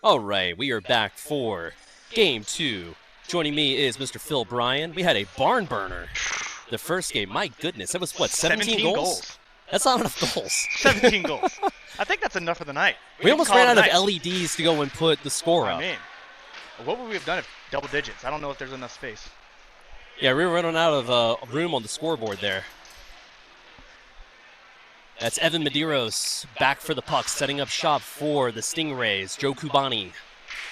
All right, we are back for game two. Joining me is Mr. Phil Bryan. We had a barn burner the first game. My goodness, that was what, 17 goals? That's not enough goals. 17 goals. I think that's enough for the night. We almost ran out of LEDs to go and put the score up. I mean, what would we have done if double digits? I don't know if there's enough space. Yeah, we were running out of room on the scoreboard there. That's Evan Medeiros back for the puck, setting up shop for the Stingrays. Joe Kubani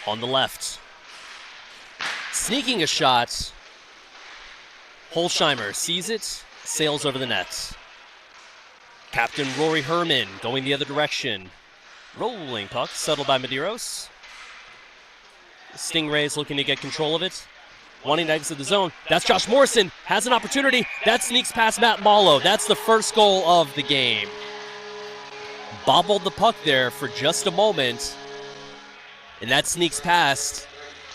on the left. Sneaking a shot. Holsheimer sees it, sails over the net. Captain Rory Herman going the other direction. Rolling puck, settled by Medeiros. Stingrays looking to get control of it. Wanting to exit the zone. That's Josh Morrison. Has an opportunity. That sneaks past Matt Malo. That's the first goal of the game. Bobbled the puck there for just a moment. And that sneaks past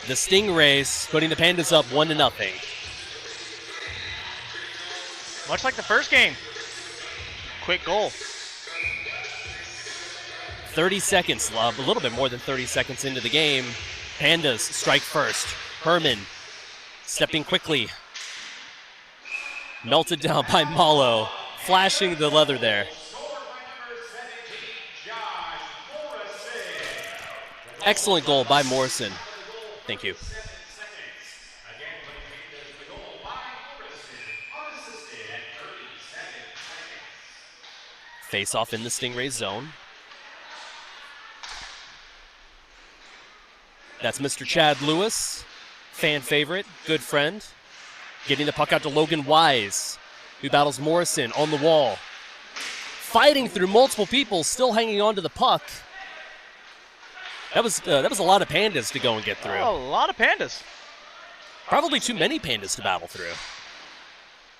the Stingrays, putting the Pandas up 1-0. Much like the first game. Quick goal. 30 seconds, a little bit more than 30 seconds into the game. Pandas strike first. Herman stepping quickly. Melted down by Malo. Flashing the leather there. Excellent goal by Morrison. Thank you. Face off in the Stingrays zone. That's Mr. Chad Lewis, fan favorite, good friend. Getting the puck out to Logan Wise, who battles Morrison on the wall. Fighting through multiple people, still hanging on to the puck. That was a lot of Pandas to go and get through. Oh, a lot of Pandas. Probably too many Pandas to battle through.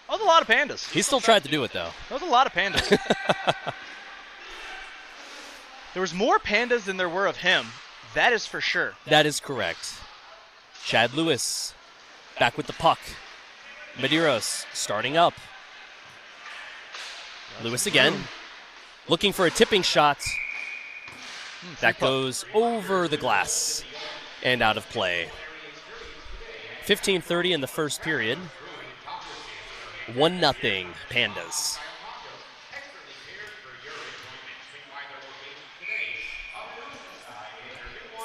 That was a lot of Pandas. He still tried to do it, though. That was a lot of Pandas. There was more Pandas than there were of him. That is for sure. That is correct. Chad Lewis back with the puck. Medeiros starting up. Lewis again. Looking for a tipping shot. That goes over the glass and out of play. 15:30 in the first period. 1-0 Pandas.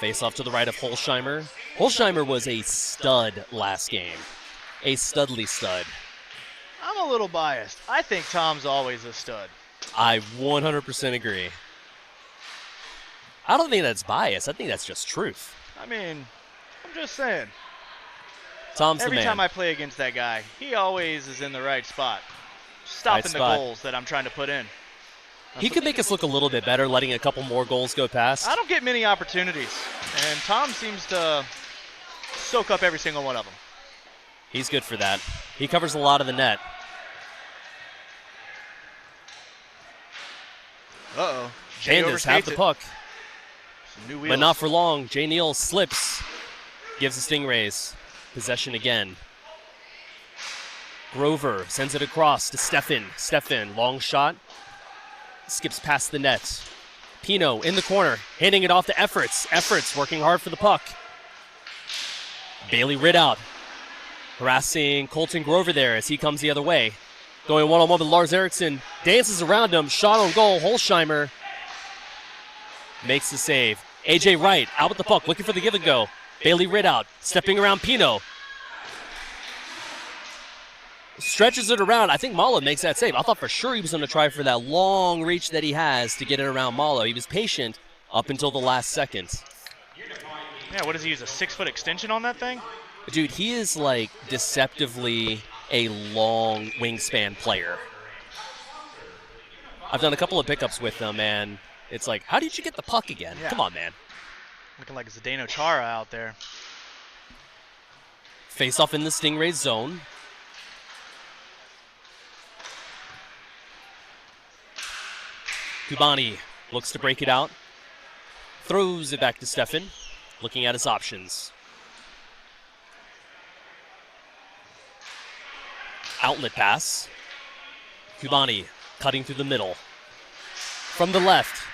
Face off to the right of Holsheimer. Holsheimer was a stud last game. A studly stud. I'm a little biased. I think Tom's always a stud. I 100% agree. I don't think that's bias. I think that's just truth. I mean, I'm just saying. Tom's the man. Every time I play against that guy, he always is in the right spot. Stopping the goals that I'm trying to put in. He could make us look a little bit better, letting a couple more goals go past. I don't get many opportunities, and Tom seems to soak up every single one of them. He's good for that. He covers a lot of the net. Uh-oh. Pandas have the puck. New wheels. But not for long. Jay Neal slips. Gives the Stingrays possession again. Grover sends it across to Stefan. Stefan, long shot. Skips past the net. Pino in the corner, handing it off to Efforts. Efforts working hard for the puck. Bailey Ridout harassing Colton Grover there as he comes the other way. Going one-on-one with Lars Eriksson. Dances around him. Shot on goal. Holsheimer makes the save. A.J. Wright out with the puck, looking for the give and go. Bailey Ridout stepping around Pino. Stretches it around. I think Malo makes that save. I thought for sure he was going to try for that long reach that he has to get it around Malo. He was patient up until the last second. Yeah, what does he use, a 6-foot extension on that thing? Dude, he is like deceptively a long wingspan player. I've done a couple of pickups with him, and it's like, how did you get the puck again? Yeah. Come on, man. Looking like Zdeno Chara out there. Face off in the Stingrays zone. Kubani looks to break it out. Throws it back to Stefan, looking at his options. Outlet pass. Kubani cutting through the middle. From the left.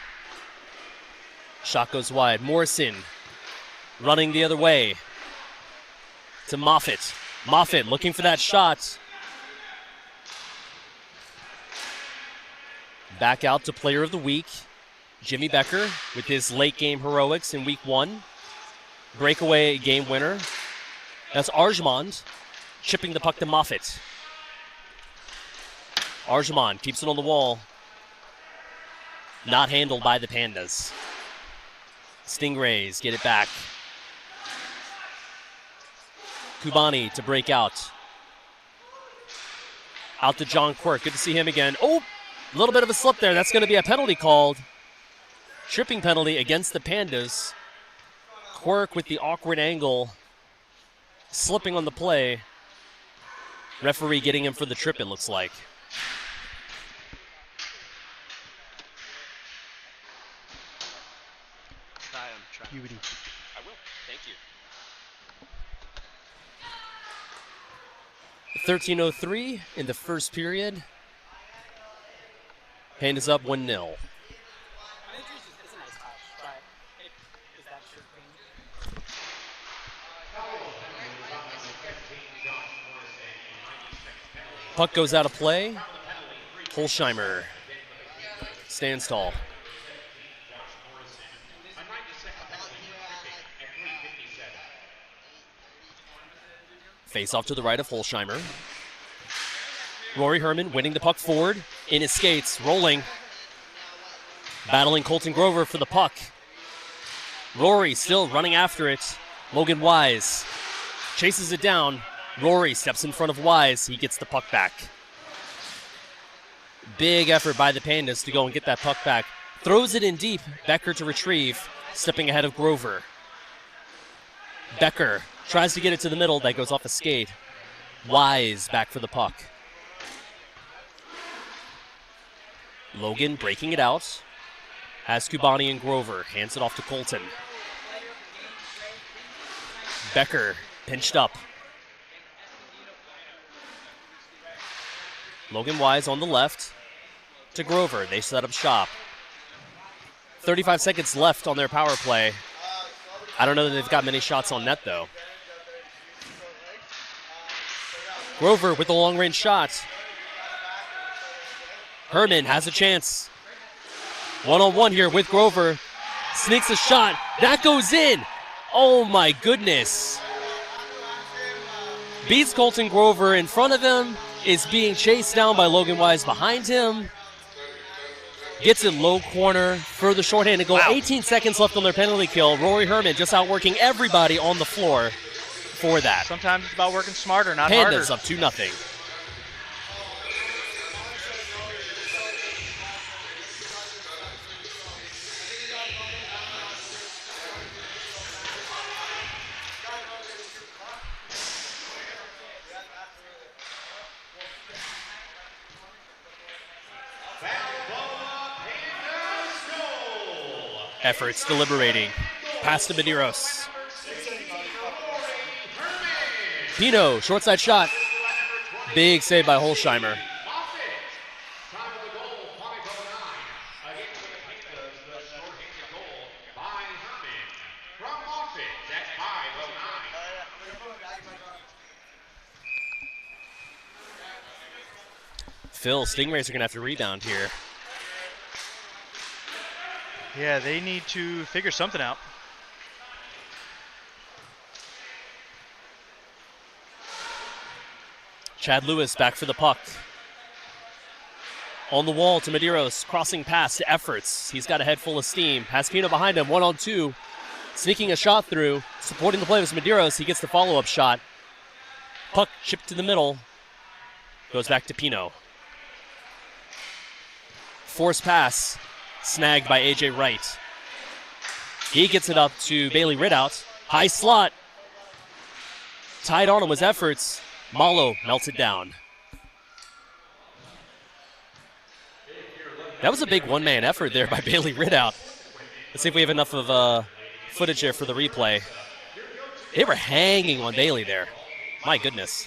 Shot goes wide. Morrison running the other way to Moffitt. Moffitt looking for that shot. Back out to player of the week, Jimmy Becker with his late game heroics in week 1. Breakaway game winner. That's Arjmand chipping the puck to Moffitt. Arjmand keeps it on the wall. Not handled by the Pandas. Stingrays get it back. Kubani to break out. Out to John Quirk. Good to see him again. Oh, a little bit of a slip there. That's going to be a penalty called. Tripping penalty against the Pandas. Quirk with the awkward angle. Slipping on the play. Referee getting him for the trip, it looks like. Beauty. I will. Thank you. 13:03 in the first period. Pandas up 1-0. Puck goes out of play. Holsheimer stands tall. Face off to the right of Holsheimer. Rory Herman winning the puck forward in his skates, rolling. Battling Colton Grover for the puck. Rory still running after it. Logan Wise chases it down. Rory steps in front of Wise. He gets the puck back. Big effort by the Pandas to go and get that puck back. Throws it in deep. Becker to retrieve, stepping ahead of Grover. Becker tries to get it to the middle. That goes off a skate. Wise back for the puck. Logan breaking it out. Has Kubani and Grover. Hands it off to Colton. Becker pinched up. Logan Wise on the left to Grover. They set up shop. 35 seconds left on their power play. I don't know that they've got many shots on net, though. Grover with the long-range shot. Herman has a chance. One-on-one here with Grover. Sneaks a shot. That goes in. Oh, my goodness. Beats Colton Grover in front of him. Is being chased down by Logan Wise behind him. Gets it low corner for the shorthanded goal. Wow. 18 seconds left on their penalty kill. Rory Herman just outworking everybody on the floor for that. Sometimes it's about working smarter, not harder. Pandas up 2-0. Efforts deliberating. Pass to Medeiros. Pino, short side shot. Big save by Holsheimer. Phil, Stingrays are going to have to rebound here. Yeah, they need to figure something out. Chad Lewis back for the puck. On the wall to Medeiros, crossing pass to Efforts. He's got a head full of steam. Has Pino behind him, 1-on-2. Sneaking a shot through. Supporting the play was Medeiros. He gets the follow-up shot. Puck chipped to the middle. Goes back to Pino. Force pass. Snagged by A.J. Wright. He gets it up to Bailey Ridout. High slot. Tied on him was Efforts. Malo melts it down. That was a big one-man effort there by Bailey Ridout. Let's see if we have enough of footage here for the replay. They were hanging on Bailey there. My goodness.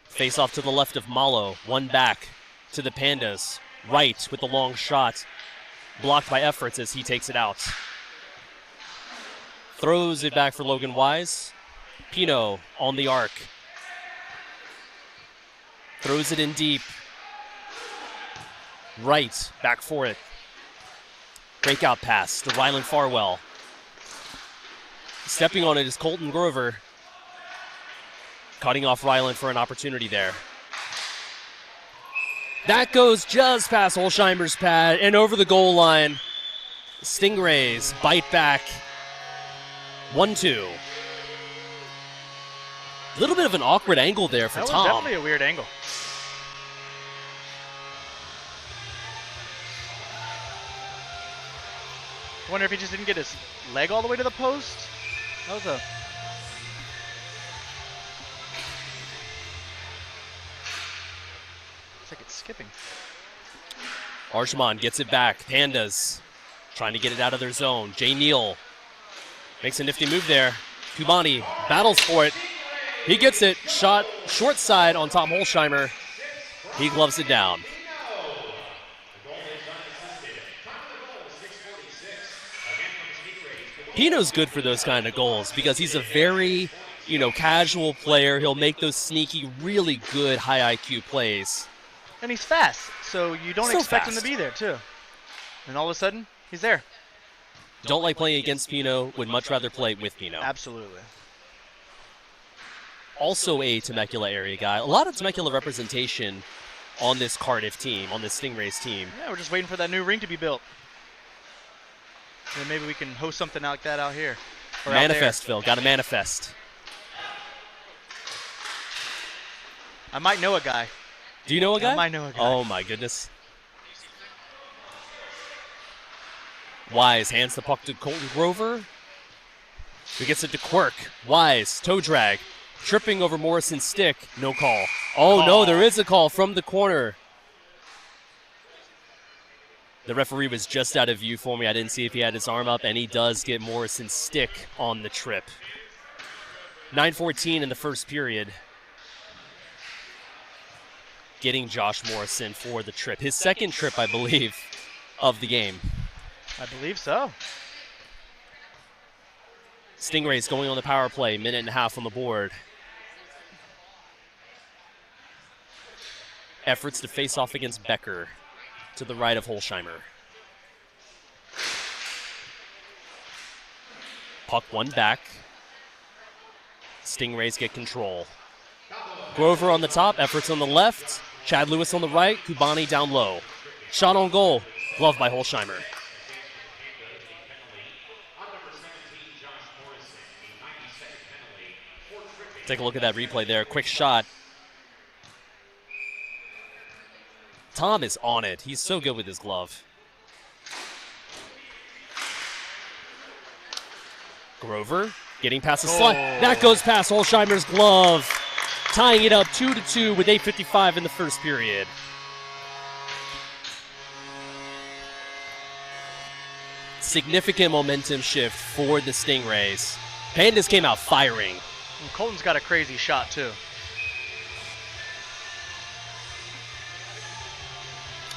Face off to the left of Malo. One back to the Pandas. Wright with the long shot. Blocked by Efforts as he takes it out. Throws it back for Logan Wise. Pino on the arc. Throws it in deep. Right, back for it. Breakout pass to Rylan Farwell. Stepping on it is Colton Grover. Cutting off Rylan for an opportunity there. That goes just past Holsheimer's pad and over the goal line. Stingrays bite back. 1-2. A little bit of an awkward angle there for Tom. Tom. That was definitely a weird angle. I wonder if he just didn't get his leg all the way to the post. That was a... Looks like it's skipping. Archimon gets it back. Pandas trying to get it out of their zone. Jay Neal makes a nifty move there. Kubani battles for it. He gets it. Shot short side on Tom Holsheimer. He gloves it down. Pino's good for those kind of goals because he's a very, casual player. He'll make those sneaky, really good high IQ plays. And he's fast, so you don't expect him to be there, too. And all of a sudden, he's there. Don't like playing against Pino. Would much rather play with Pino. Absolutely. Also a Temecula area guy. A lot of Temecula representation on this Cardiff team, on this Stingrays team. Yeah, we're just waiting for that new ring to be built. And maybe we can host something like that out here. Or manifest, Phil. Got to manifest. I might know a guy. Do you know a guy? I might know a guy. Oh, my goodness. Wise hands the puck to Colton Grover. He gets it to Quirk. Wise, toe drag. Tripping over Morrison's stick. No call. Oh, no, there is a call from the corner. The referee was just out of view for me. I didn't see if he had his arm up, and he does get Morrison's stick on the trip. 9:14 in the first period. Getting Josh Morrison for the trip. His second trip, I believe, of the game. I believe so. Stingrays going on the power play. Minute and a half on the board. Efforts to face off against Becker. To the right of Holsheimer. Puck one back. Stingrays get control. Grover on the top, Efforts on the left. Chad Lewis on the right, Kubani down low. Shot on goal, gloved by Holsheimer. Take a look at that replay there, quick shot. Tom is on it. He's so good with his glove. Grover getting past the slot. That goes past Holsheimer's glove. Tying it up 2-2 with 8:55 in the first period. Significant momentum shift for the Stingrays. Pandas came out firing. And Colton's got a crazy shot, too.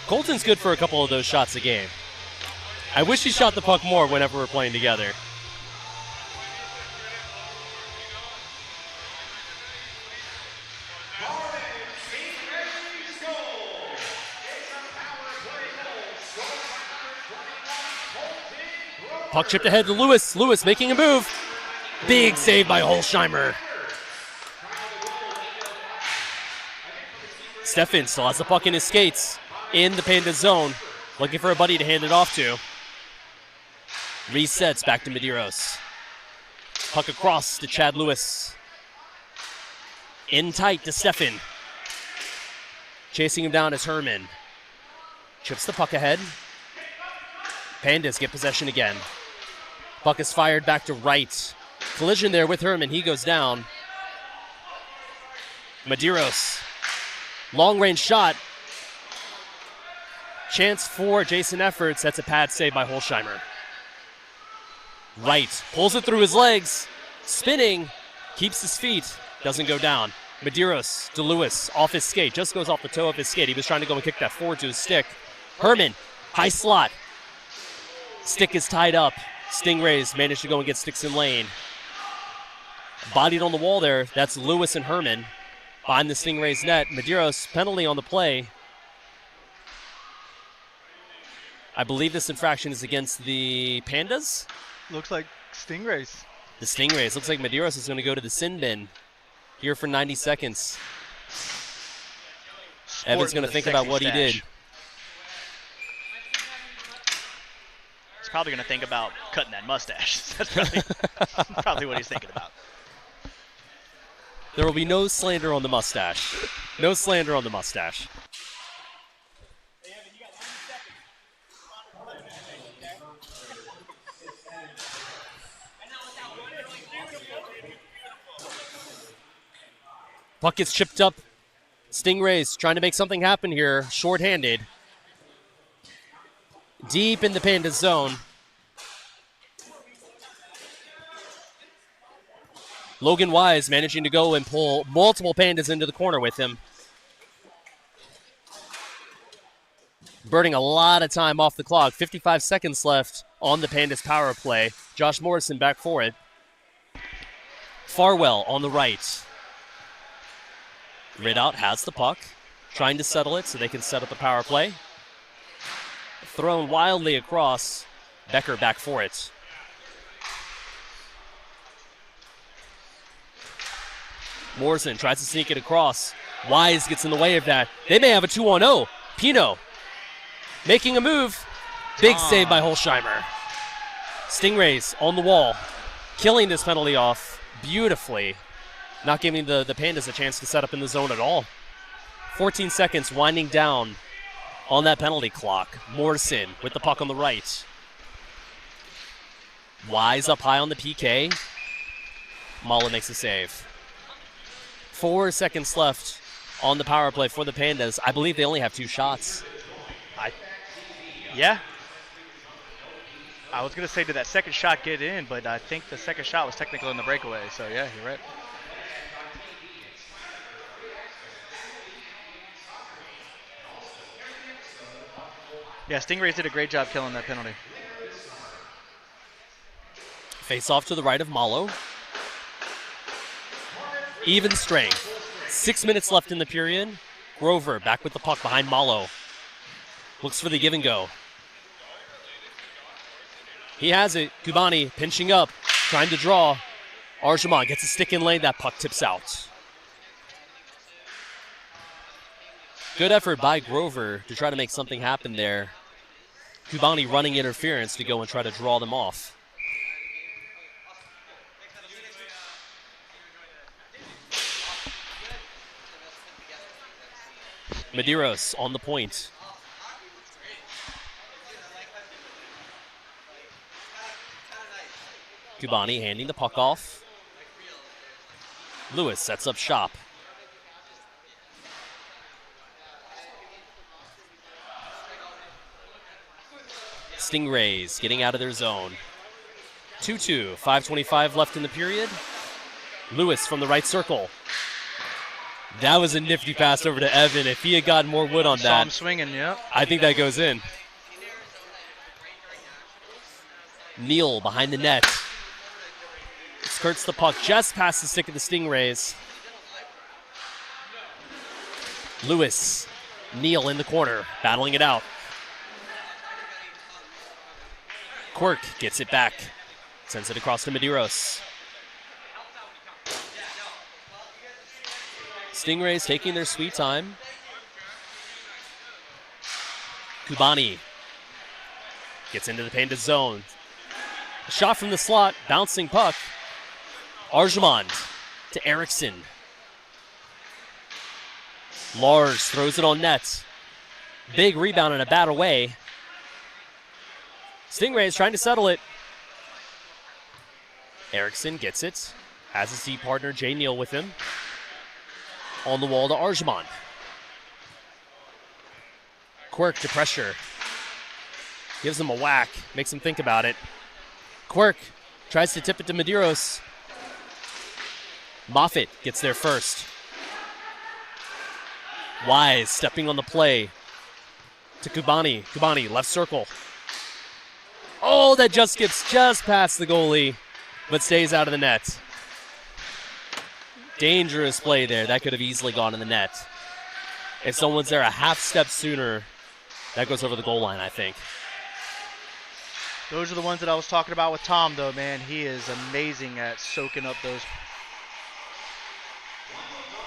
Colton's good for a couple of those shots a game. I wish he shot the puck more whenever we're playing together. Puck chipped ahead to Lewis. Lewis making a move. Big save by Holsheimer. Stefan still has the puck in his skates. In the Pandas zone. Looking for a buddy to hand it off to. Resets back to Medeiros. Puck across to Chad Lewis. In tight to Stefan. Chasing him down is Herman. Chips the puck ahead. Pandas get possession again. Puck is fired back to right. Collision there with Herman. He goes down. Medeiros. Long range shot. Chance for Jason Efforts. That's a pad save by Holsheimer. Right. Pulls it through his legs. Spinning. Keeps his feet. Doesn't go down. Medeiros to Lewis. Off his skate. Just goes off the toe of his skate. He was trying to go and kick that forward to his stick. Herman. High slot. Stick is tied up. Stingrays manage to go and get sticks in lane. Bodied on the wall there. That's Lewis and Herman behind the Stingrays net. Medeiros penalty on the play. I believe this infraction is against the Pandas. Looks like Stingrays. The Stingrays. Looks like Medeiros is going to go to the sin bin here for 90 seconds. Evan's going to think about what he did. He's probably going to think about cutting that mustache. That's probably what he's thinking about. There will be no slander on the mustache. No slander on the mustache. Puck gets chipped up. Stingrays trying to make something happen here. Short-handed. Deep in the Pandas zone. Logan Wise managing to go and pull multiple Pandas into the corner with him. Burning a lot of time off the clock. 55 seconds left on the Pandas power play. Josh Morrison back for it. Farwell on the right. Ridout has the puck, trying to settle it so they can set up the power play. Thrown wildly across. Becker back for it. Morrison tries to sneak it across. Wise gets in the way of that. They may have a 2-on-0. Pino making a move. Big save by Holsheimer. Stingrays on the wall, killing this penalty off beautifully. Not giving the Pandas a chance to set up in the zone at all. 14 seconds winding down on that penalty clock. Morrison with the puck on the right. Wise up high on the PK. Mala makes a save. 4 seconds left on the power play for the Pandas. I believe they only have 2 shots. Yeah. I was going to say, did that second shot get in? But I think the second shot was technically in the breakaway. So, yeah, you're right. Yeah, Stingrays did a great job killing that penalty. Face off to the right of Malo. Even strength. 6 minutes left in the period. Grover back with the puck behind Malo. Looks for the give and go. He has it. Kubani pinching up, trying to draw. Arjumand gets a stick in lane. That puck tips out. Good effort by Grover to try to make something happen there. Kubani running interference to go and try to draw them off. Medeiros on the point. Kubani handing the puck off. Lewis sets up shop. Stingrays getting out of their zone. 2-2, 5:25 left in the period. Lewis from the right circle. That was a nifty pass over to Evan. If he had gotten more wood on Saw that, him swinging, yeah. I think that goes in. Neal behind the net. Skirts the puck just past the stick of the Stingrays. Lewis, Neal in the corner, battling it out. Quirk gets it back, sends it across to Medeiros. Stingrays taking their sweet time. Kubani gets into the Pandas zone. A shot from the slot, bouncing puck. Arjumand to Eriksson. Lars throws it on net. Big rebound and a bat away. Stingrays trying to settle it. Eriksson gets it. Has his D partner Jay Neal with him. On the wall to Arjumand. Quirk to pressure. Gives him a whack. Makes him think about it. Quirk tries to tip it to Medeiros. Moffitt gets there first. Wise stepping on the play to Kubani. Kubani, left circle. Oh, that just skips just past the goalie, but stays out of the net. Dangerous play there. That could have easily gone in the net. If someone's there a half step sooner, that goes over the goal line, I think. Those are the ones that I was talking about with Tom, though, man. He is amazing at soaking up those.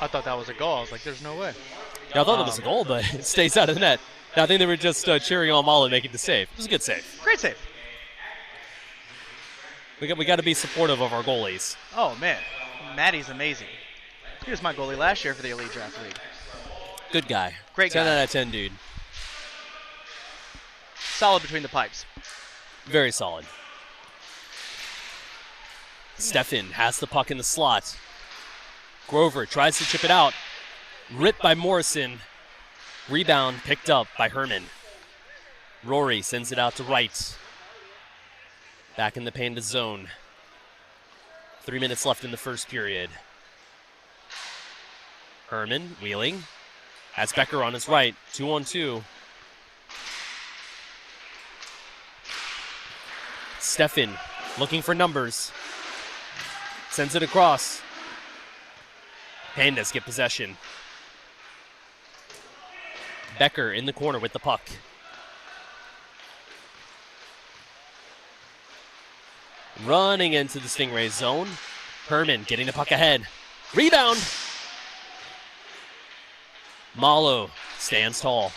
I thought that was a goal. I was like, there's no way. Yeah, I thought that was a goal, but it stays out of the net. Now, I think they were just cheering on Malo making the save. It was a good save. Great save. We got to be supportive of our goalies. Oh, man. Maddie's amazing. He was my goalie last year for the Elite Draft League. Good guy. Great guy. 10 out of 10, dude. Solid between the pipes. Very solid. Stefan has the puck in the slot. Grover tries to chip it out. Ripped by Morrison. Rebound picked up by Herman. Rory sends it out to right. Back in the Pandas zone. 3 minutes left in the first period. Herman wheeling. Has Becker on his right. 2-on-2. Stefan looking for numbers. Sends it across. Pandas get possession. Becker in the corner with the puck. Running into the Stingrays zone. Herman getting the puck ahead. Rebound. Malo stands tall.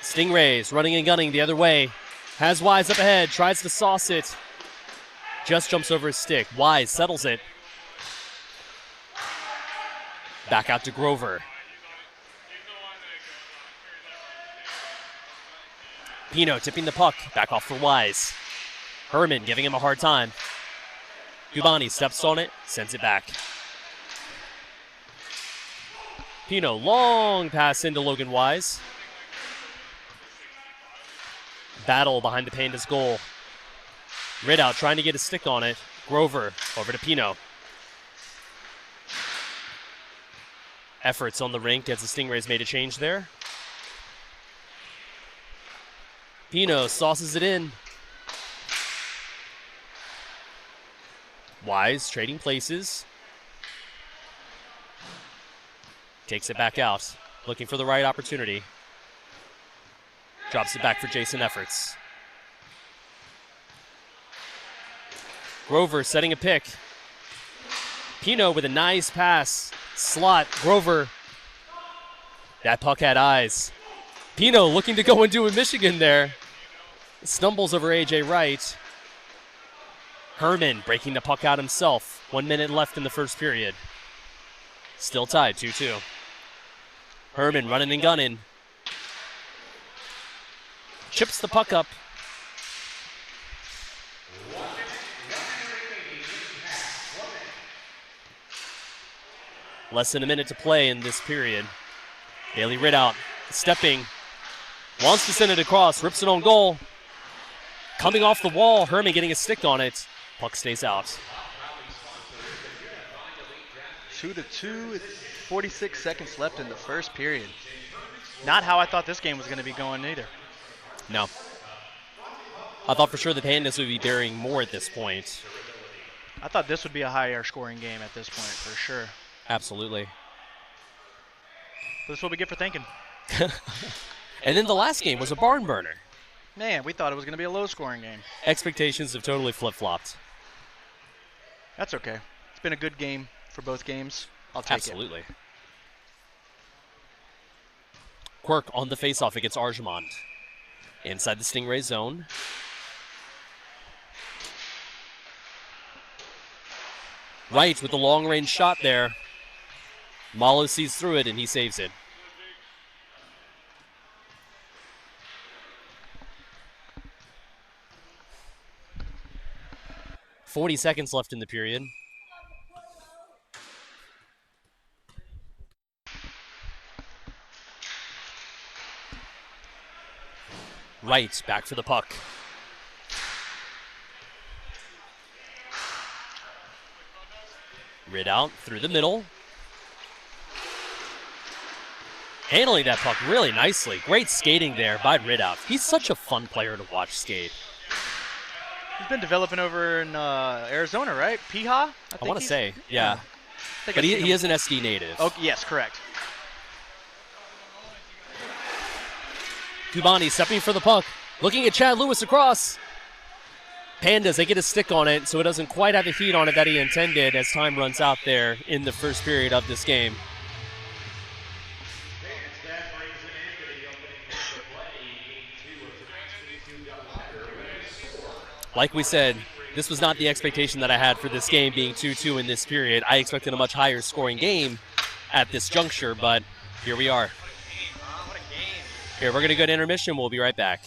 Stingrays running and gunning the other way. Has Wise up ahead. Tries to sauce it. Just jumps over his stick. Wise settles it. Back out to Grover. Pino tipping the puck. Back off for Wise. Herman giving him a hard time. Gubani steps on it. Sends it back. Pino, long pass into Logan Wise. Battle behind the Pandas goal. Ridout trying to get a stick on it. Grover over to Pino. Efforts on the rink as the Stingrays made a change there. Pino sauces it in. Wise trading places. Takes it back out. Looking for the right opportunity. Drops it back for Jason Efforts. Grover setting a pick. Pino with a nice pass. Slot. Grover. That puck had eyes. Pino looking to go and do a Michigan there. Stumbles over AJ Wright. Herman breaking the puck out himself. 1 minute left in the first period. Still tied, 2-2. Herman running and gunning. Chips the puck up. Less than a minute to play in this period. Bailey Ridout stepping. Wants to send it across. Rips it on goal. Coming off the wall. Herman getting a stick on it. Puck stays out. 2-2 with 46 seconds left in the first period. Not how I thought this game was going to be going either. No. I thought for sure the Pandas would be bearing more at this point. I thought this would be a higher scoring game at this point for sure. Absolutely. This is what we get for thinking. And then the last game was a barn burner. Man, we thought it was going to be a low scoring game. Expectations have totally flip-flopped. That's okay. It's been a good game for both games. I'll take Absolutely. Quirk on the faceoff against Arjamond. Inside the Stingray zone. Right with the long-range shot there. Malo sees through it and he saves it. .40 seconds left in the period. Right, back for the puck. Ridout through the middle. handling that puck really nicely. Great skating there by Ridoff. He's such a fun player to watch skate. He's been developing over in Arizona, right? Piha? I want to say, yeah. But he is an SD native. Oh, yes, correct. Kubani stepping for the puck. Looking at Chad Lewis across. Pandas, they get a stick on it, so it doesn't quite have the heat on it that he intended as time runs out there in the first period of this game. Like we said, this was not the expectation that I had for this game being 2-2 in this period. I expected a much higher scoring game at this juncture, but here we are. Here, we're going to go to intermission. We'll be right back.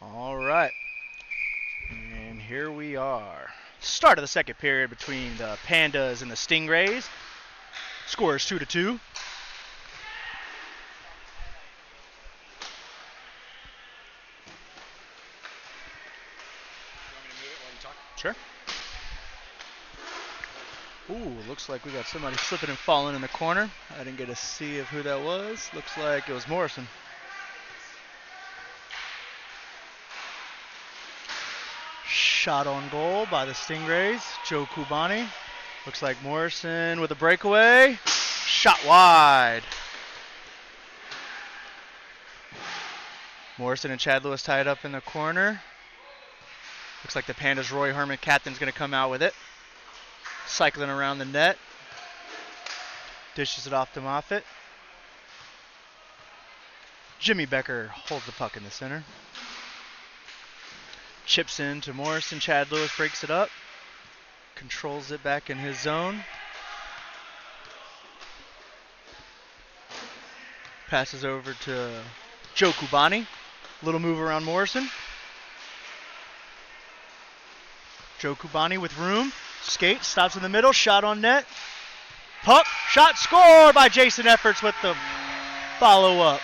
All right. And here we are. Start of the second period between the Pandas and the Stingrays. Score is 2-2. Sure. Ooh, looks like we got somebody slipping and falling in the corner. I didn't get to see who that was. Looks like it was Morrison. Shot on goal by the Stingrays. Joe Kubani. Looks like Morrison with a breakaway. Shot wide. Morrison and Chad Lewis tied up in the corner. Looks like the Pandas' Roy Herman captain's going to come out with it. Cycling around the net. Dishes it off to Moffitt. Jimmy Becker holds the puck in the center. Chips in to Morrison. Chad Lewis breaks it up. Controls it back in his zone. Passes over to Joe Kubani. Little move around Morrison. Joe Kubani with room. Skate, stops in the middle, shot on net. Puck, shot, scored by Jason Efforts with the follow-up.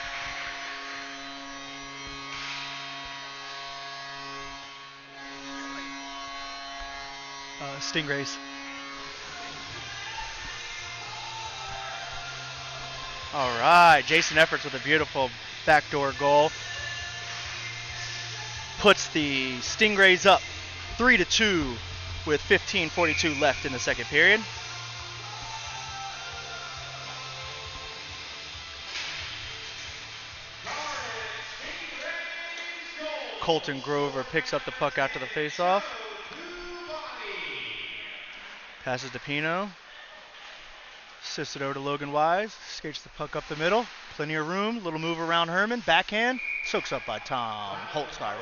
Stingrays. All right, Jason Efforts with a beautiful backdoor goal. Puts the Stingrays up 3-2 with 15:42 left in the second period. Colton Grover picks up the puck after the faceoff. Passes to Pino. Assists it over to Logan Wise. Skates the puck up the middle. Plenty of room. Little move around Herman. Backhand. Soaks up by Tom Holtzheimer.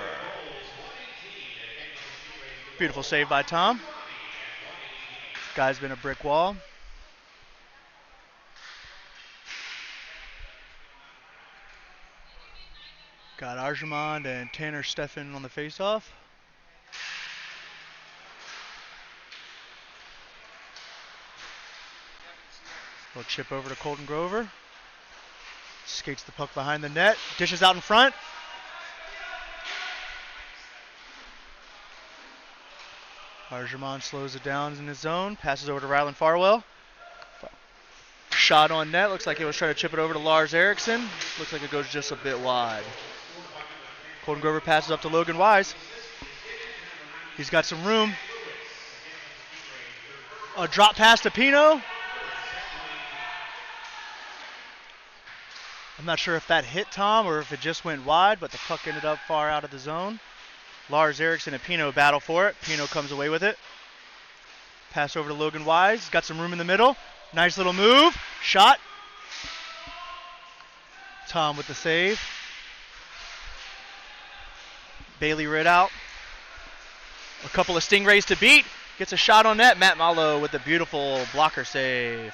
Beautiful save by Tom. Guy's been a brick wall. Got Arjamond and Tanner Steffen on the faceoff. Little chip over to Colton Grover. Skates the puck behind the net. Dishes out in front. Arjamond slows it down in his zone. Passes over to Rylan Farwell. Shot on net. Looks like he was trying to chip it over to Lars Eriksson. Looks like it goes just a bit wide. Colton Grover passes up to Logan Wise. He's got some room. A drop pass to Pino. I'm not sure if that hit Tom or if it just went wide, but the puck ended up far out of the zone. Lars Eriksson and Pino battle for it. Pino comes away with it. Pass over to Logan Wise. Got some room in the middle. Nice little move. Shot. Tom with the save. Bailey Ridout. A couple of Stingrays to beat. Gets a shot on net. Matt Malo with the beautiful blocker save.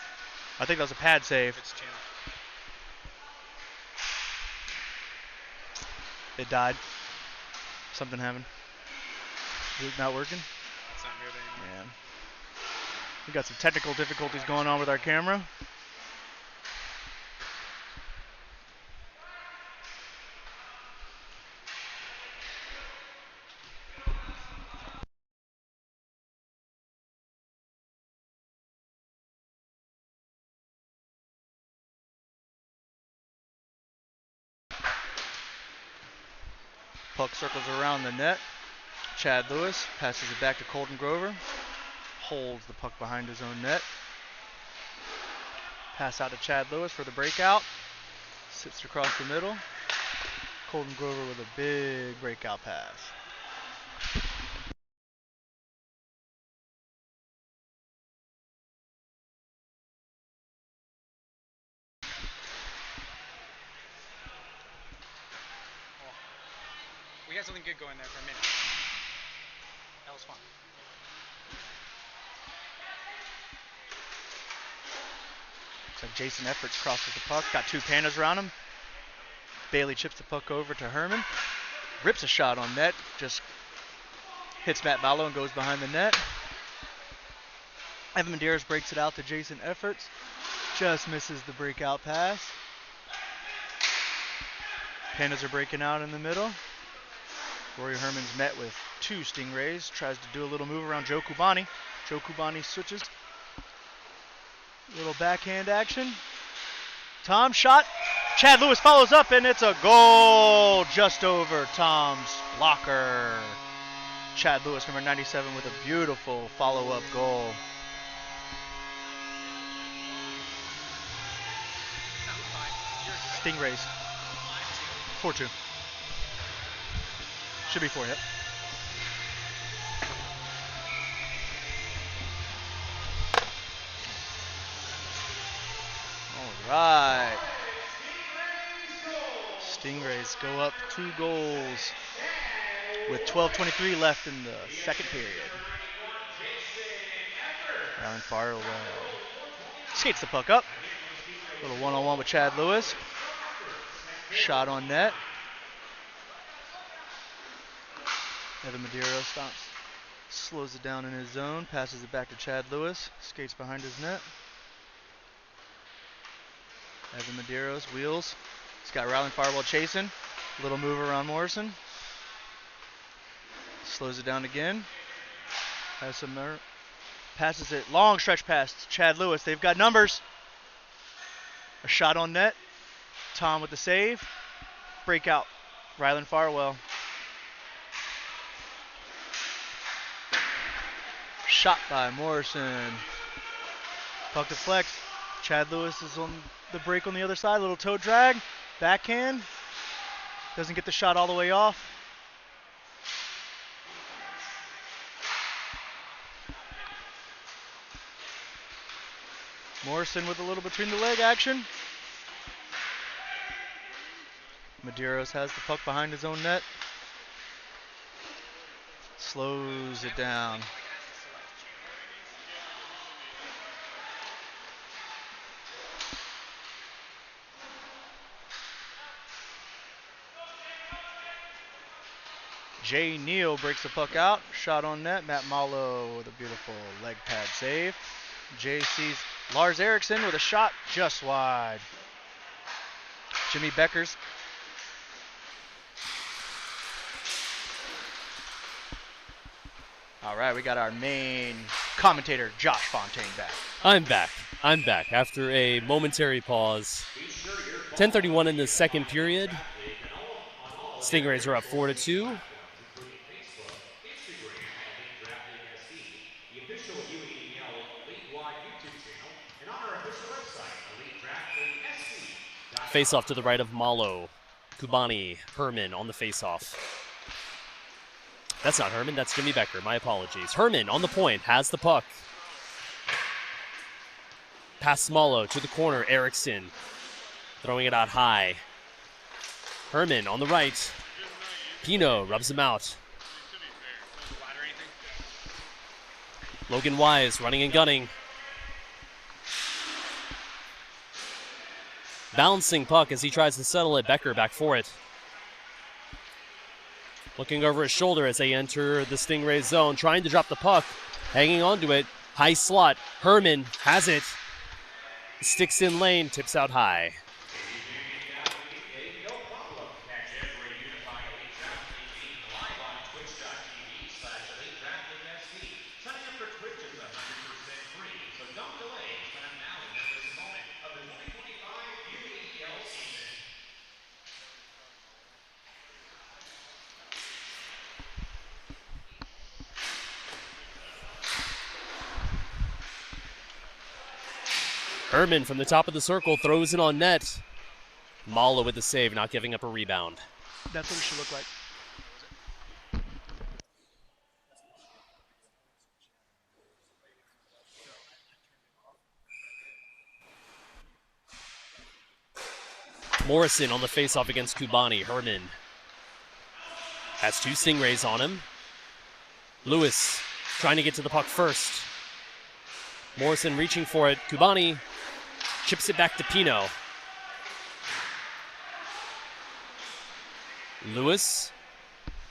I think that was a pad save. It died. Something happened. Is it not working? It's not good anymore. Yeah. We got some technical difficulties going on with our camera. Puck circles around the net. Chad Lewis passes it back to Colton Grover. Holds the puck behind his own net. Pass out to Chad Lewis for the breakout. Sits across the middle. Colton Grover with a big breakout pass. We had something good going there for a minute. That was fun. Looks like Jason Efforts crosses the puck. Got two Pandas around him. Bailey chips the puck over to Herman. Rips a shot on net. Just hits Matt Ballo and goes behind the net. Evan Medeiros breaks it out to Jason Efforts. Just misses the breakout pass. Pandas are breaking out in the middle. Rory Herman's met with two Stingrays. Tries to do a little move around Joe Kubani. Joe Kubani switches. Little backhand action. Tom shot. Chad Lewis follows up, and it's a goal just over Tom's blocker. Chad Lewis, number 97, with a beautiful follow-up goal. Stingrays. 4-2. Should be 4, yep. All right. Stingrays go up 2 goals with 12:23 left in the second period. Alan Farwell skates the puck up. Little one-on-one with Chad Lewis. Shot on net. Evan Medeiros stops. Slows it down in his zone. Passes it back to Chad Lewis. Skates behind his net. Evan Medeiros wheels. He's got Rylan Farwell chasing. Little move around Morrison. Slows it down again. Has some passes it. Long stretch pass to Chad Lewis. They've got numbers. A shot on net. Tom with the save. Breakout. Rylan Farwell. Shot by Morrison. Puck deflects. Chad Lewis is on the break on the other side. Little toe drag. Backhand. Doesn't get the shot all the way off. Morrison with a little between the leg action. Medeiros has the puck behind his own net. Slows it down. Jay Neal breaks the puck out. Shot on net. Matt Malo with a beautiful leg pad save. Jay sees Lars Eriksson with a shot just wide. Jimmy Beckers. All right, we got our main commentator, Josh Fontaine, back. I'm back. I'm back after a momentary pause. 10:31 in the second period. Stingrays are up 4-2. Face-off to the right of Malo. Kubani, Herman on the face-off. That's not Herman, that's Jimmy Becker. My apologies. Herman on the point, has the puck. Pass Malo to the corner, Eriksson. Throwing it out high. Herman on the right. Pino rubs him out. Logan Wise running and gunning. Bouncing puck as he tries to settle it. Becker back for it. Looking over his shoulder as they enter the Stingray zone. Trying to drop the puck. Hanging onto it. High slot. Herman has it. Sticks in lane. Tips out high. Herman from the top of the circle throws it on net. Malo with the save, not giving up a rebound. That's what it should look like. Morrison on the faceoff against Kubani. Herman has two Stingrays on him. Lewis trying to get to the puck first. Morrison reaching for it. Kubani chips it back to Pino. Lewis,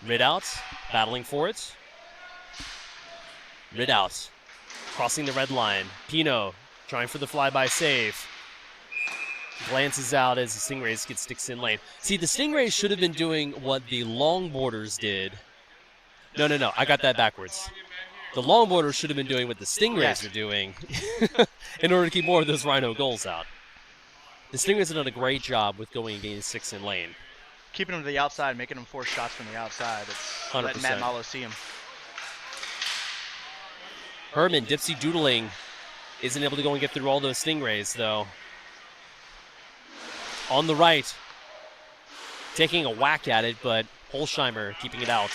Ridout, battling for it. Ridout, crossing the red line. Pino trying for the flyby save. Glances out as the Stingrays get sticks in lane. See, the Stingrays should have been doing what the Longboarders did. No, I got that backwards. The Longboarders should have been doing what the Stingrays are doing in order to keep more of those Rhino goals out. The Stingrays have done a great job with going and getting sticks in lane. Keeping them to the outside, making them force shots from the outside. It's 100%. letting Matt Malo see him. Herman, dipsy doodling, isn't able to go and get through all those Stingrays, though. On the right, taking a whack at it, but Holsheimer keeping it out.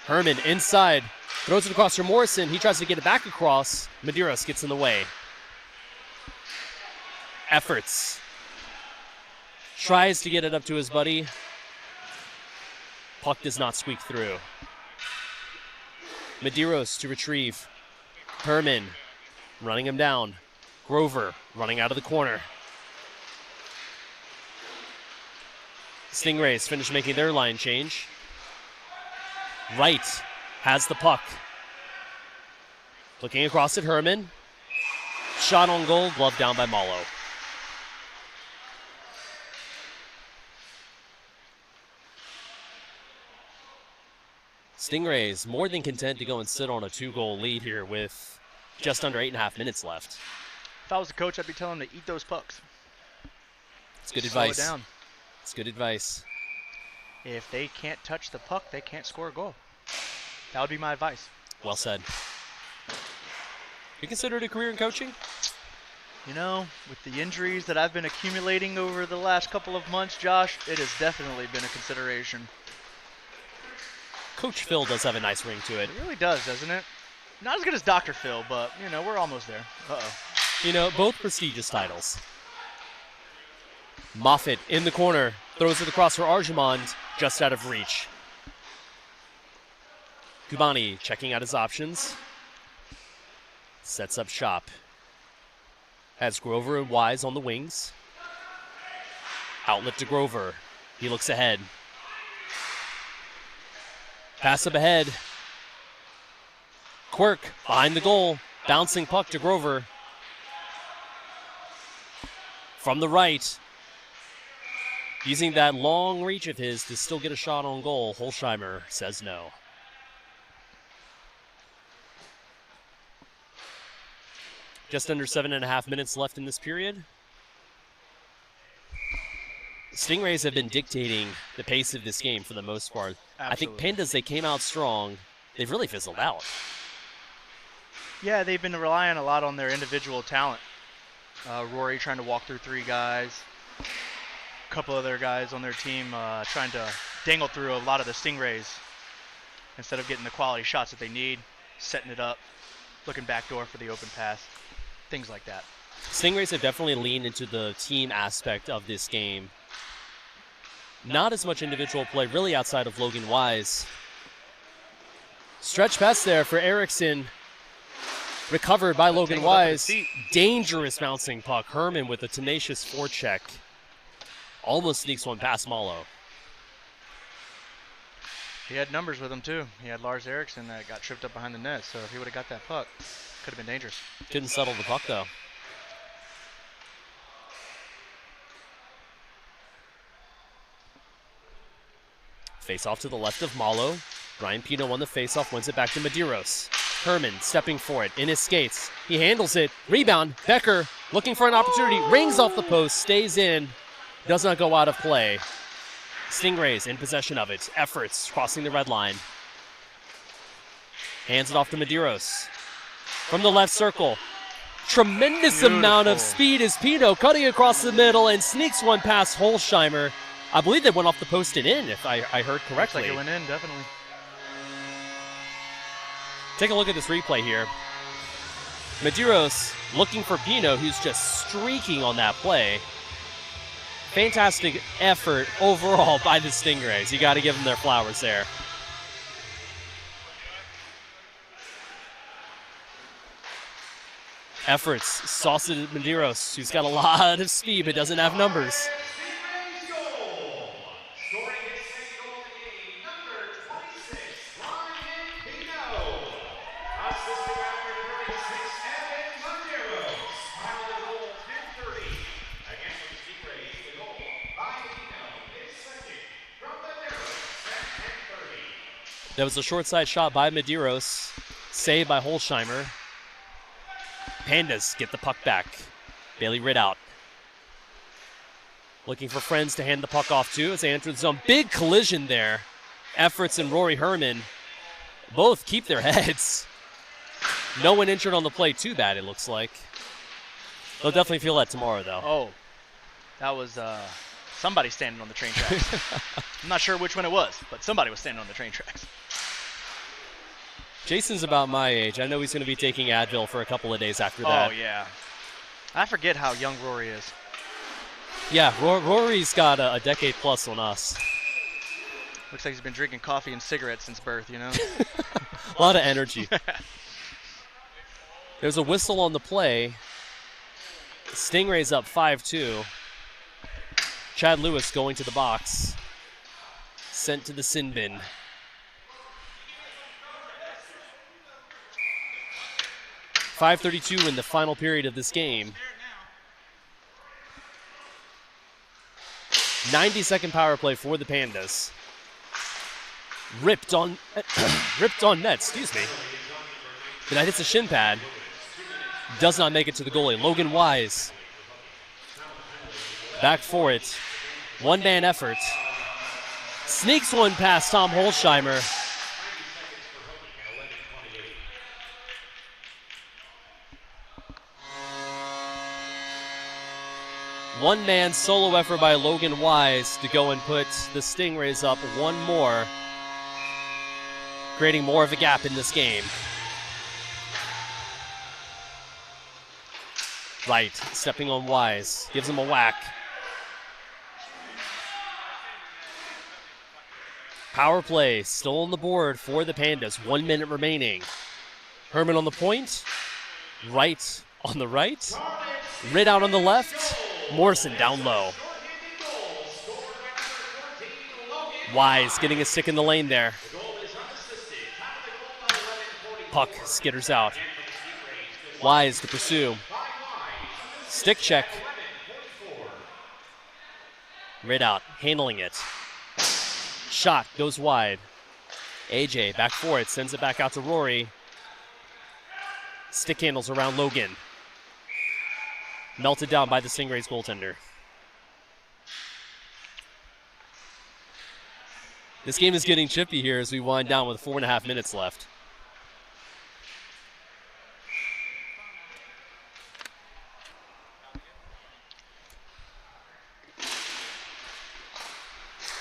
Herman inside, throws it across for Morrison. He tries to get it back across. Medeiros gets in the way. Efforts. Tries to get it up to his buddy. Puck does not squeak through. Medeiros to retrieve. Herman running him down. Grover running out of the corner. Stingrays finish making their line change. Wright has the puck. Looking across at Herman. Shot on goal, glove down by Malo. Stingrays more than content to go and sit on a 2-goal lead here with just under 8.5 minutes left. If I was the coach, I'd be telling him to eat those pucks. It's good Slow advice. it down. It's good advice. If they can't touch the puck, they can't score a goal. That would be my advice. Well said. You consider it a career in coaching? You know, with the injuries that I've been accumulating over the last couple of months, Josh, it has definitely been a consideration. Coach Phil does have a nice ring to it. It really does, doesn't it? Not as good as Dr. Phil, but, you know, we're almost there. Uh-oh. You know, both prestigious titles. Moffitt in the corner, throws it across for Arjumand, just out of reach. Kubani checking out his options. Sets up shop. Has Grover and Wise on the wings. Outlet to Grover. He looks ahead. Pass up ahead. Quirk behind the goal. Bouncing puck to Grover. From the right. Using that long reach of his to still get a shot on goal. Holsheimer says no. Just under 7.5 minutes left in this period. Stingrays have been dictating the pace of this game for the most part. Absolutely. I think Pandas, they came out strong. They've really fizzled out. Yeah, they've been relying a lot on their individual talent. Rory trying to walk through 3 guys. A couple other guys on their team trying to dangle through a lot of the Stingrays instead of getting the quality shots that they need, setting it up, looking backdoor for the open pass, things like that. Stingrays have definitely leaned into the team aspect of this game. Not as much individual play, really, outside of Logan Wise. Stretch pass there for Erickson. Recovered by Logan Wise. Dangerous bouncing puck. Herman with a tenacious forecheck. Almost sneaks one past Malo. He had numbers with him, too. He had Lars Eriksson that got tripped up behind the net, so if he would have got that puck, could have been dangerous. Couldn't settle the puck, though. Face off to the left of Malo. Ryan Pino on the face-off, wins it back to Medeiros. Herman stepping for it in his skates. He handles it. Rebound. Becker looking for an opportunity. Rings off the post. Stays in. Does not go out of play. Stingrays in possession of it. Efforts crossing the red line. Hands it off to Medeiros. From the left circle. Tremendous amount of speed is Pino cutting across the middle and sneaks one past Holsheimer. I believe they went off the post and in, if I heard correctly. Looks like it went in, definitely. Take a look at this replay here. Medeiros looking for Pino, who's just streaking on that play. Fantastic effort overall by the Stingrays. You got to give them their flowers there. Efforts, sauce it at Medeiros, who's got a lot of speed but doesn't have numbers. That was a short side shot by Medeiros, saved by Holsheimer. Pandas get the puck back. Bailey Ridout looking for friends to hand the puck off to as they enter the zone. Big collision there. Efforts and Rory Herman both keep their heads. No one injured on the play too bad, it looks like. They'll definitely feel that tomorrow, though. Oh, that was somebody standing on the train tracks. I'm not sure which one it was, but somebody was standing on the train tracks. Jason's about my age. I know he's going to be taking Advil for a couple of days after that. Oh, yeah. I forget how young Rory is. Yeah, Rory's got a decade plus on us. Looks like he's been drinking coffee and cigarettes since birth, you know? A lot of energy. There's a whistle on the play. Stingrays up 5-2. Chad Lewis going to the box. Sent to the sin bin. .532 in the final period of this game. 90-second power play for the Pandas. Ripped on net, excuse me. But that hits a shin pad. Does not make it to the goalie. Logan Wise. Back for it. One-man effort. Sneaks one past Tom Holsheimer. One-man solo effort by Logan Wise to go and put the Stingrays up one more, creating more of a gap in this game. Right, stepping on Wise, gives him a whack. Power play still on the board for the Pandas. 1 minute remaining. Herman on the point. Wright on the right. Rid out on the left. Morrison down low. Wise getting a stick in the lane there. Puck skitters out. Wise to pursue. Stick check. Rid out, handling it. Shot goes wide. AJ back for it, sends it back out to Rory. Stick handles around Logan. Melted down by the Stingrays goaltender. This game is getting chippy here as we wind down with 4.5 minutes left.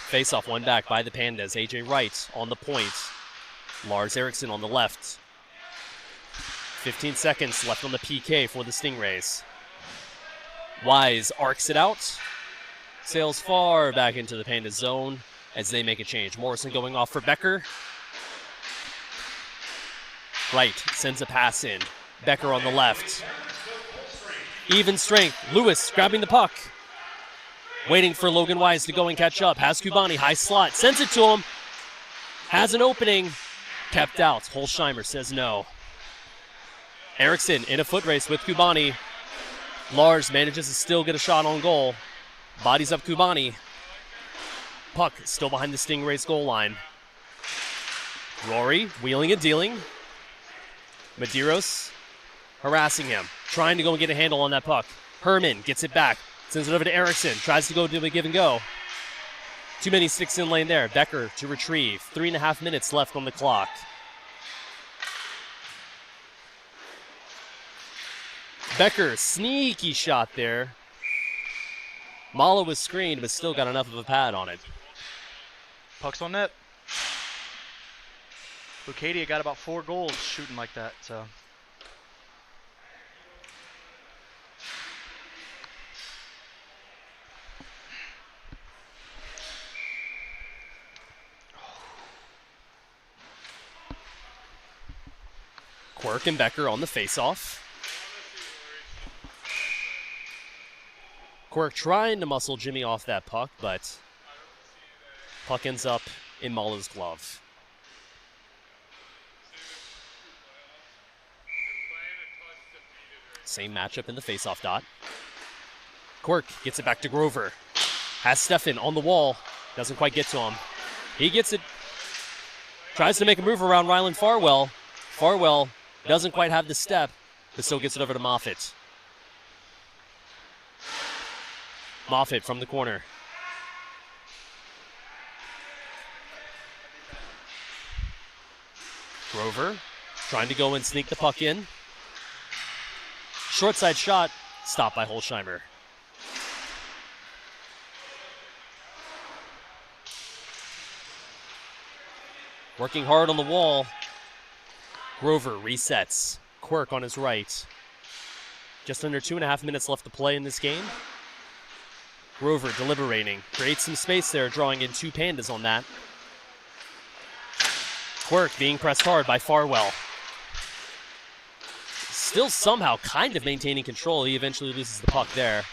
Face-off one back by the Pandas. AJ Wright on the point. Lars Eriksson on the left. 15 seconds left on the PK for the Stingrays. Wise arcs it out. Sails far back into the Pandas zone as they make a change. Morrison going off for Becker. Wright sends a pass in. Becker on the left. Even strength. Lewis grabbing the puck. Waiting for Logan Wise to go and catch up. Has Kubani, high slot. Sends it to him. Has an opening. Kept out. Holsheimer says no. Eriksson in a foot race with Kubani. Lars manages to still get a shot on goal. Bodies up Kubani. Puck still behind the Stingrays goal line. Rory wheeling and dealing. Medeiros harassing him. Trying to go and get a handle on that puck. Herman gets it back. Sends it over to Eriksson. Tries to go do a give and go. Too many sticks in lane there. Becker to retrieve. 3.5 minutes left on the clock. Becker, sneaky shot there. Malo was screened, but still got enough of a pad on it. Puck's on net. Lucadia got about 4 goals shooting like that, so. Quirk and Becker on the face-off. Quirk trying to muscle Jimmy off that puck, but puck ends up in Malo's glove. Same matchup in the face-off dot. Quirk gets it back to Grover. Has Stefan on the wall. Doesn't quite get to him. He gets it. Tries to make a move around Ryland Farwell. Farwell doesn't quite have the step, but still gets it over to Moffitt. Moffitt from the corner. Grover trying to go and sneak the puck in. Short side shot, stopped by Holsheimer. Working hard on the wall. Grover resets. Quirk on his right. Just under 2.5 minutes left to play in this game. Grover deliberating. Creates some space there, drawing in 2 Pandas on that. Quirk being pressed hard by Farwell. Still somehow kind of maintaining control. He eventually loses the puck there.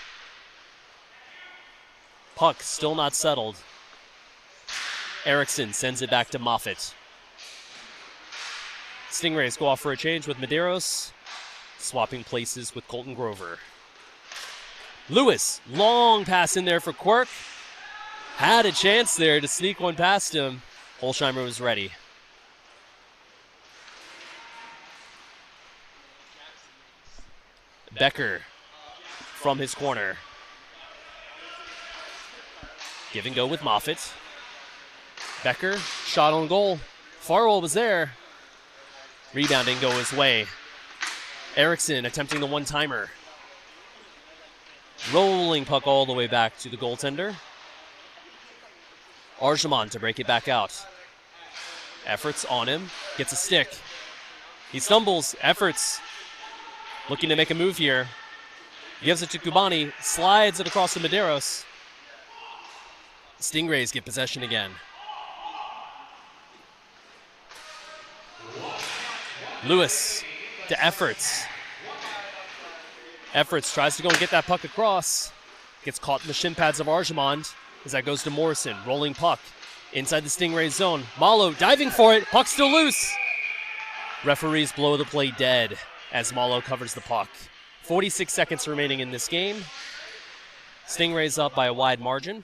Puck still not settled. Eriksson sends it back to Moffitt. Stingrays go off for a change with Medeiros, swapping places with Colton Grover. Lewis, long pass in there for Quirk. Had a chance there to sneak one past him. Holsheimer was ready. Becker from his corner. Give and go with Moffitt. Becker, shot on goal. Farwell was there. Rebound didn't go his way. Eriksson attempting the one-timer. Rolling puck all the way back to the goaltender. Arjamon to break it back out. Efforts on him. Gets a stick. He stumbles. Efforts. Looking to make a move here. Gives it to Kubani. Slides it across to Medeiros. Stingrays get possession again. Lewis to Efforts. Efforts tries to go and get that puck across. Gets caught in the shin pads of Arjamond as that goes to Morrison. Rolling puck inside the Stingrays zone. Malo diving for it. Puck still loose. Referees blow the play dead as Malo covers the puck. 46 seconds remaining in this game. Stingrays up by a wide margin.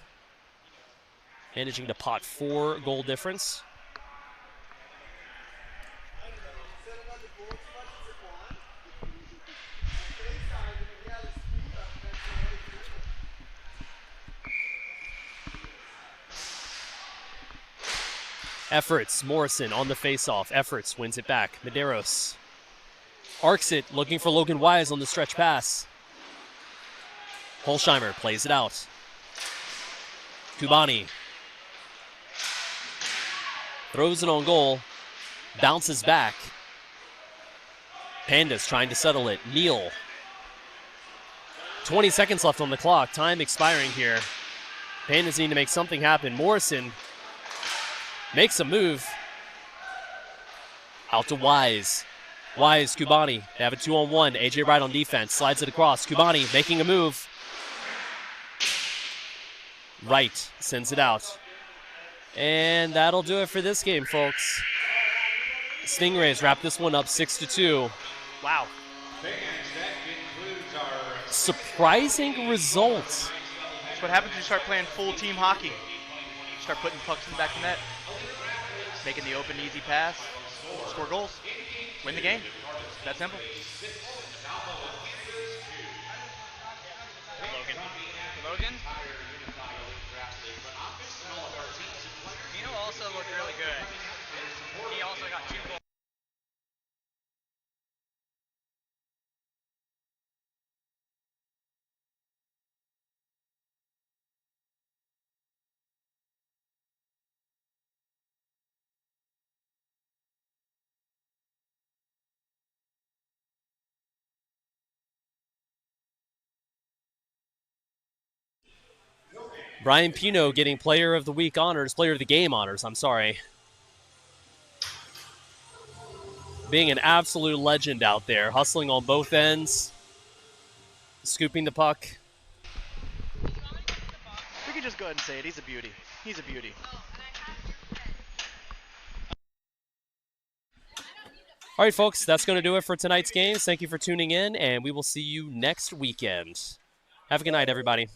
Managing to pot 4 goal difference. Efforts, Morrison on the faceoff. Efforts wins it back. Medeiros arcs it, looking for Logan Wise on the stretch pass. Holsheimer plays it out. Kubani throws it on goal, bounces back. Pandas trying to settle it. Neal. 20 seconds left on the clock. Time expiring here. Pandas need to make something happen. Morrison makes a move. Out to Wise. Wise, Kubani. They have a 2-on-1. AJ Wright on defense. Slides it across. Kubani making a move. Wright sends it out. And that'll do it for this game, folks. Stingrays wrap this one up 6-2. Wow. Surprising results. That's what happens when you start playing full team hockey. Start putting pucks in the back of the net. Making the open, easy pass. Score goals. Win the game. That simple. Logan? Mino also looked really good. He also got 2 goals. Brian Pino getting Player of the Week honors, Player of the Game honors, I'm sorry. Being an absolute legend out there, hustling on both ends, scooping the puck. We can just go ahead and say it. He's a beauty. He's a beauty. All right, folks, that's going to do it for tonight's games. Thank you for tuning in, and we will see you next weekend. Have a good night, everybody.